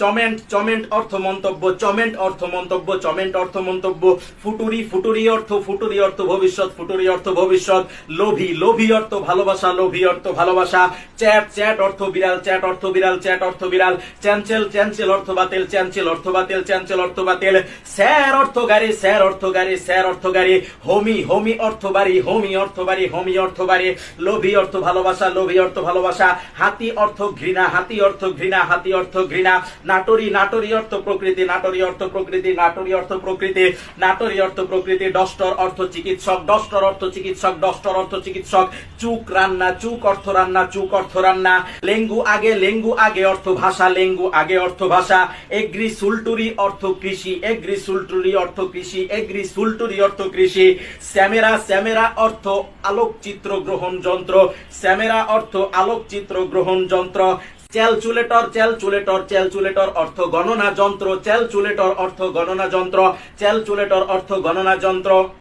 চমেন্ট চমেন্ট অর্থ মন্তব্য, চমেন্ট অর্থ মন্তব্য, চমেন্ট অর্থ মন্তব্য। ফুটুরি ফুটুরি অর্থ ভবিষ্যৎ, ফুটুরি অর্থ ভবিষ্যৎ। লোভী লোভী অর্থ ভালোবাসা, লোভী অর্থ ভালোবাসা। চ্যাট চ্যাট অর্থ বিড়াল, চ্যাট অর্থ বিড়াল, চ্যাট অর্থ বিড়াল। চ্যানচেল চ্যানচেল অর্থ বাতিল, চ্যানচেল অর্থ বাতিল, চ্যানচেল অর্থ বাতিল। স্যার অর্থ গাড়ি, স্যার অর্থ গাড়ি, স্যার অর্থ গাড়ি। হোমি হোমি অর্থ বাড়ি, হোমি অর্থ বাড়ি, হোমি অর্থ বাড়ি। লোভী অর্থ ভালোবাসা, লোভী অর্থ ভালোবাসা। হাতি অর্থ ঘৃণা, হাতি অর্থ ঘৃণা, হাতি অর্থ ঘৃণা। নাটরি নাটরি অর্থ প্রকৃতি, নাটরি অর্থ প্রকৃতি, নাটরি অর্থ প্রকৃতি, নাটরি অর্থ প্রকৃতি। ডস্টর অর্থ চিকিৎসক, ডস্টর অর্থ চিকিৎসক, ডস্টর অর্থ চিকিৎসক। চুক রান্না, চুক অর্থ রান্না, চুক অর্থ রান্না। লেঙ্গু আগে, লেঙ্গু আগে অর্থ ভাষা, লেঙ্গু আগে অর্থ ভাষা। এগ্রি সুলটুরি অর্থ কৃষি, এগ্রি সুলটুরি অর্থ কৃষি, এগ্রি সুলটুরি অর্থ কৃষি। স্যামেরা স্যামেরা অর্থ আলোকচিত্র গ্রহণ যন্ত্র, স্যামেরা অর্থ আলোকচিত্র গ্রহণ যন্ত্র। ক্যালকুলেটর ক্যালকুলেটর ক্যালকুলেটর অর্থ গণনা যন্ত্র, ক্যালকুলেটর অর্থ গণনা যন্ত্র, ক্যালকুলেটর অর্থ গণনা যন্ত্র।